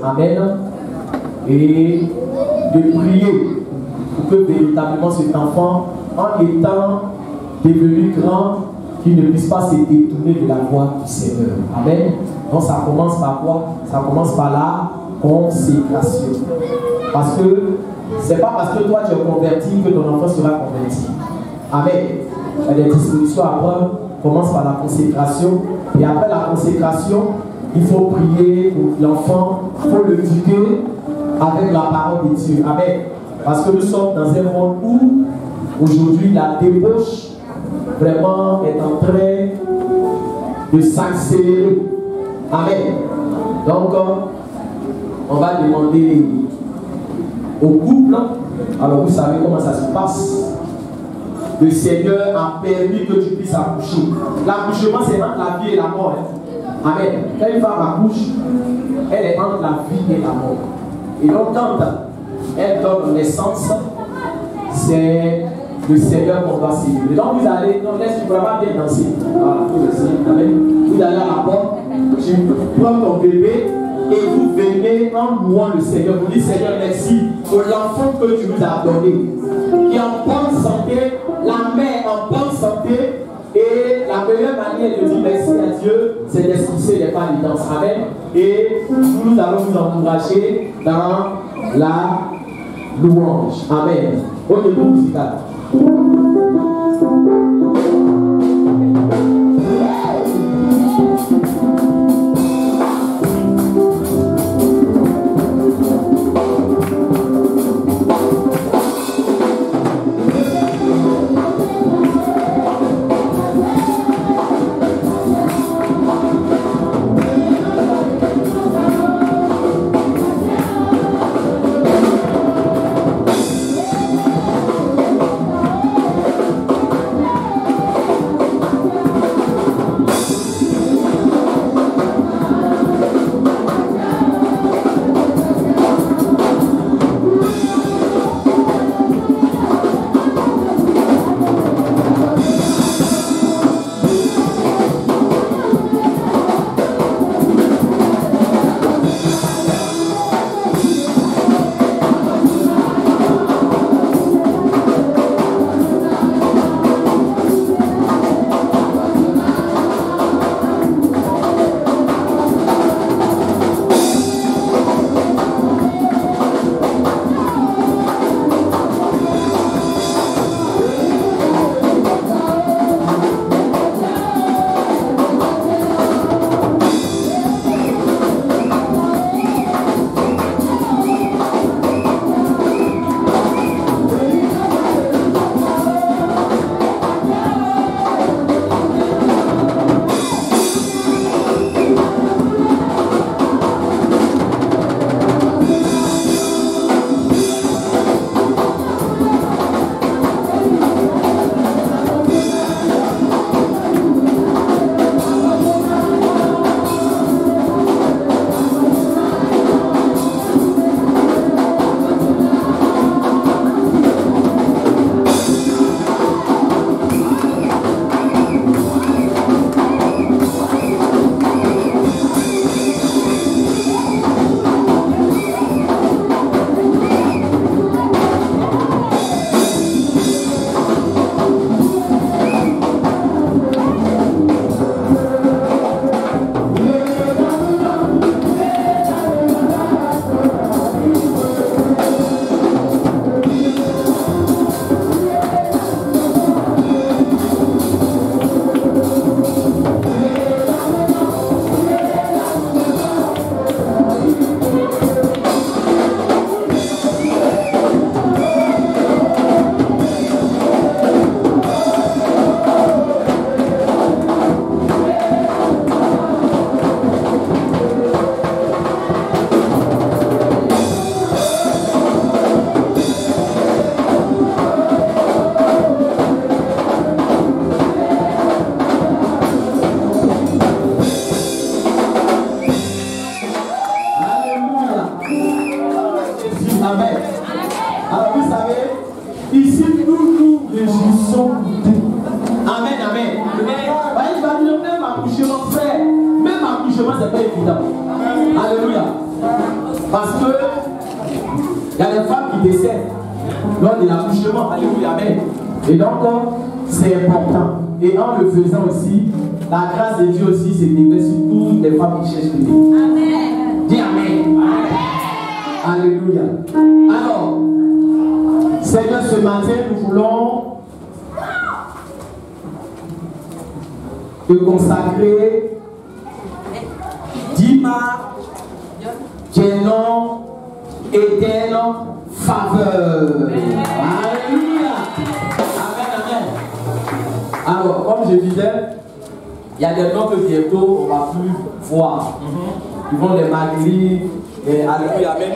Amen. Et de prier pour que véritablement cet enfant, en étant devenu grand, qu'il ne puisse pas se détourner de la voie du Seigneur. Amen. Donc ça commence par quoi? Ça commence par la consécration. Parce que c'est pas parce que toi tu es converti que ton enfant sera converti. Amen. Il y a des dispositions à prendre. Commence par la consécration. Et après la consécration, il faut prier pour l'enfant. Il faut le éduquer avec la parole de Dieu. Amen. Parce que nous sommes dans un monde où aujourd'hui la débauche vraiment est en train de s'accélérer. Amen. Donc, on va demander au couple. Alors, vous savez comment ça se passe. Le Seigneur a permis que tu puisses accoucher. L'accouchement, c'est entre la vie et la mort. Amen. Quand une femme accouche, elle est entre la vie et la mort. Et donc, quand elle donne naissance, c'est le Seigneur qu'on doit célébrer. Donc, vous allez, non, laisse-tu vraiment bien danser. Voilà, amen. Vous allez à la porte, tu prends ton bébé et vous venez en louant le Seigneur. Vous dites, Seigneur, merci pour l'enfant que tu nous as donné, qui est en bonne santé, la mère en bonne santé. Et la meilleure manière de dire merci à Dieu, c'est d'expulser les pas de danse. Amen. Et nous allons vous encourager dans la louange. Amen. Au début musical. accouchement, frère, même accouchement, c'est pas évident. Alléluia. Parce que il y a des femmes qui décèdent lors de l'accouchement. Alléluia, amen. Et donc, c'est important. Et en le faisant aussi, la grâce de Dieu aussi se déverse sur toutes les femmes qui cherchent le Dieu. Amen. Dis amen. Amen. Alléluia. Alors, Seigneur, ce matin, nous voulons te consacrer Dima, Jenon et telle faveur. Alléluia. Amen, amen. Alors, comme je disais, il y a des noms que bientôt on ne va plus voir. Ils vont les Magri, et alléluia, amen.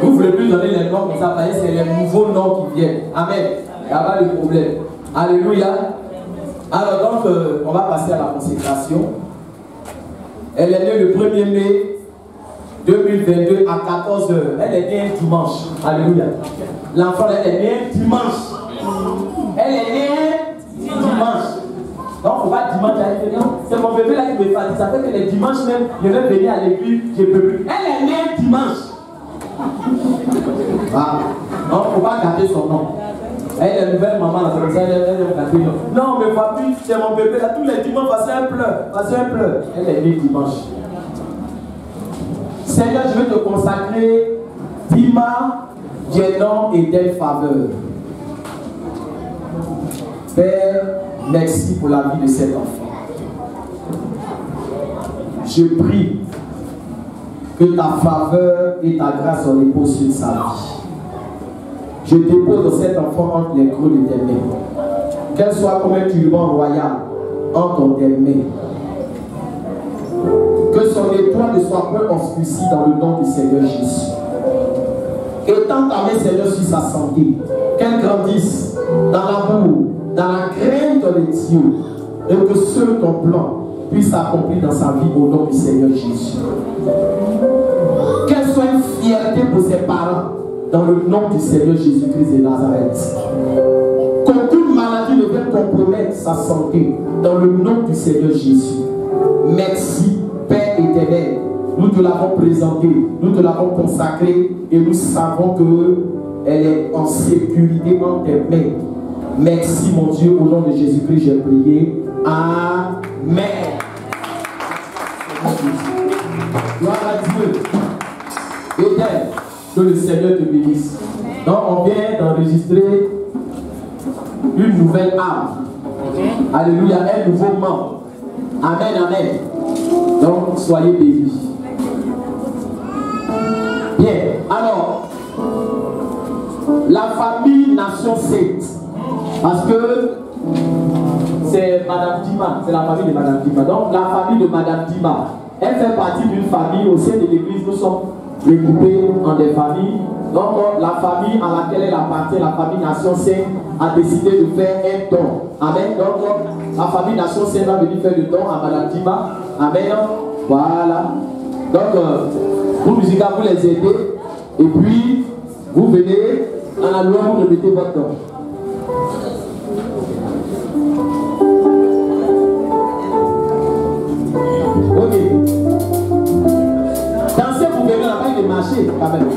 Vous ne voulez plus donner les noms comme ça, c'est les nouveaux noms qui viennent. Amen. Il n'y a pas de problème. Alléluia. Alors donc, on va passer à la consécration. Elle est née le 1er mai 2022 à 14 h. Elle est née un dimanche. Alléluia. L'enfant, elle est née un dimanche. Elle est née un dimanche. Donc, il ne faut pas dimanche. C'est mon bébé là qui me fatigue. Ça fait que les dimanches même, je vais venir à l'église, je ne peux plus. Elle est née un dimanche. Ah. Donc, il ne faut pas garder son nom. Elle est nouvelle maman, là, comme ça, elle est gâtée. Non, mais papi, c'est mon bébé là, tous les dimanches, passer un pleur. Elle est née dimanche. Seigneur, je vais te consacrer Dima, Jenon et telle faveur. Père, merci pour la vie de cet enfant. Je prie que ta faveur et ta grâce reposent sur sa vie. Je dépose cet enfant entre les creux de tes mains. Qu'elle soit comme un turban royal entre tes mains. Que son étoile ne soit point obscurcie dans le nom du Seigneur Jésus. Étends ta main, Seigneur, sur sa santé. Qu'elle grandisse dans l'amour, dans la crainte de Dieu. Et que seul ton plan puisse s'accomplir dans sa vie au nom du Seigneur Jésus. Qu'elle soit une fierté pour ses parents. Dans le nom du Seigneur Jésus-Christ de Nazareth. Qu'aucune maladie ne vienne compromettre sa santé. Dans le nom du Seigneur Jésus. Merci, Père éternel. Nous te l'avons présenté, nous te l'avons consacré et nous savons qu'elle est en sécurité en tes mains. Merci, mon Dieu, au nom de Jésus-Christ, j'ai prié. Amen. Gloire à Dieu. Éternel. Que le Seigneur te bénisse. Donc on vient d'enregistrer une nouvelle âme. Alléluia, un nouveau membre. Amen, amen. Donc soyez bénis. Bien, alors, la famille Nation 7. Parce que c'est Madame Dima, c'est la famille de Madame Dima. Donc la famille de Madame Dima, elle fait partie d'une famille au sein de l'église. Nous sommes regroupés en des familles. Donc la famille à laquelle elle appartient, la famille Nation 5, a décidé de faire un don. Amen. Donc la famille Nation 5 va venir faire le don à Madame Dima. Amen. Voilà. Donc vous musiciens, vous les aidez. Et puis vous venez à la loi, vous remettez votre don. Ok. Dansez, vous venez là-bas, de marcher quand même.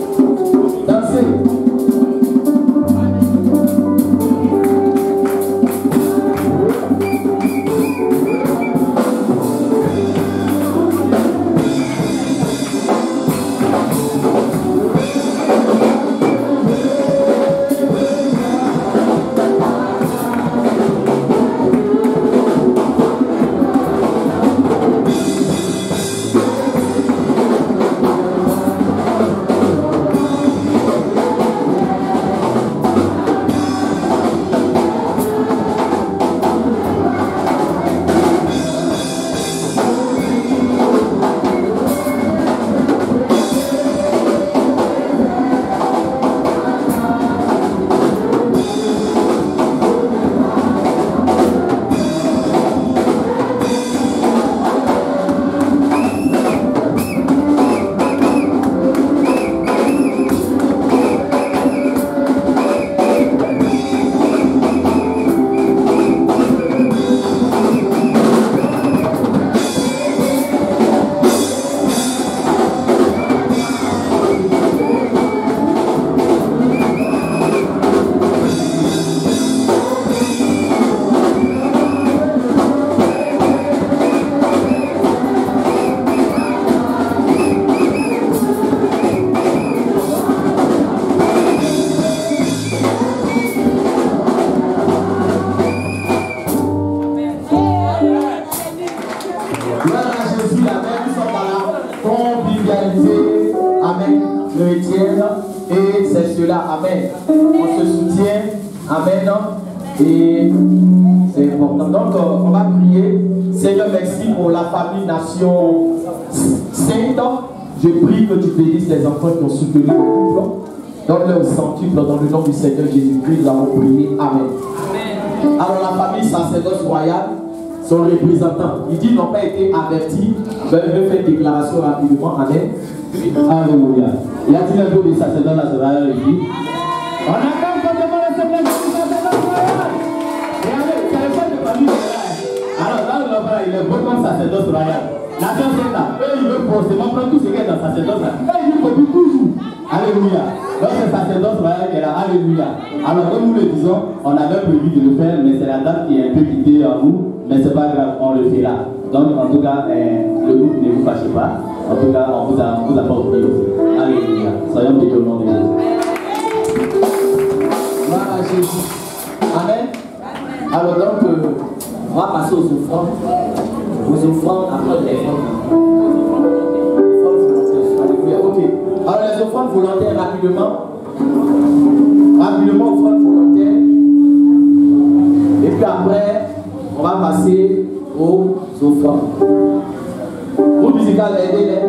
Dansez. chrétienne et c'est cela. Amen. On se soutient. Amen. Et c'est important. Donc, on va prier. Seigneur, merci pour la famille Nation Sainte. Je prie que tu bénisses les enfants qui ont soutenu le couple. Donne-leur le centuple dans le nom du Seigneur Jésus-Christ. Nous avons prié. Amen. Alors, la famille sacerdoce royale, son représentant, il dit qu'ils n'ont pas été avertis. Je vais faire une déclaration rapidement. Amen. Alléluia. Y a-t-il un peu de sacerdoce royal ici? On attend fortement le Seigneur sacerdoce royal. Regardez, c'est le chef de famille royal. Alors là, il est vraiment sacerdoce royal. La chose est là. Eux, ils veulent forcément prendre tout ce qui est dans le sacerdoce royal. Eux, ils copient toujours. Alléluia. Donc c'est sacerdoce royal qui est là. Alléluia. Alors comme nous le disons, on avait prévu de le faire, mais c'est la date qui est un peu quittée en nous. Mais c'est pas grave, on le fera. Donc en tout cas, le groupe, ne vous fâchez pas. En tout cas, on vous a pas oublié aussi. Alléluia. Soyons bénis au nom de Jésus. Gloire à Jésus. Amen. Alors donc, on va passer aux offrandes. Aux offrandes après les offrandes. Alléluia. Ok. Alors les offrandes volontaires rapidement. Rapidement, offrandes volontaires. Et puis après, on va passer aux offrandes. Groupe musical, aidez-les.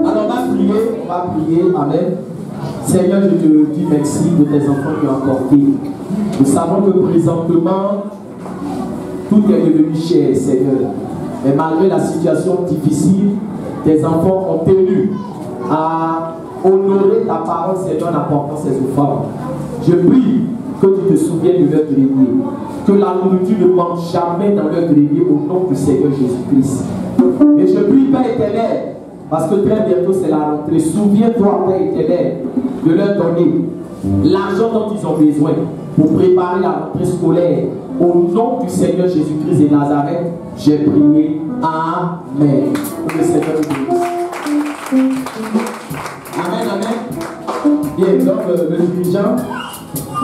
Alors on va prier, amen. Seigneur, je te dis merci de tes enfants qui ont apporté. Nous savons que présentement, tout est devenu cher, Seigneur. Mais malgré la situation difficile, tes enfants ont tenu à honorer ta parole, Seigneur, en apportant ces offrandes. Je prie que tu te souviennes de leur grenier, que la nourriture ne manque jamais dans leur grenier au nom du Seigneur Jésus-Christ. Et je prie, Père éternel, parce que très bientôt c'est la rentrée. Souviens-toi, Père éternel, de leur donner l'argent dont ils ont besoin pour préparer la rentrée scolaire. Au nom du Seigneur Jésus-Christ de Nazareth, j'ai prié. Amen. Que le Seigneur nous bénisse. Amen, amen. Bien, donc le dirigeant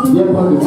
vient prendre le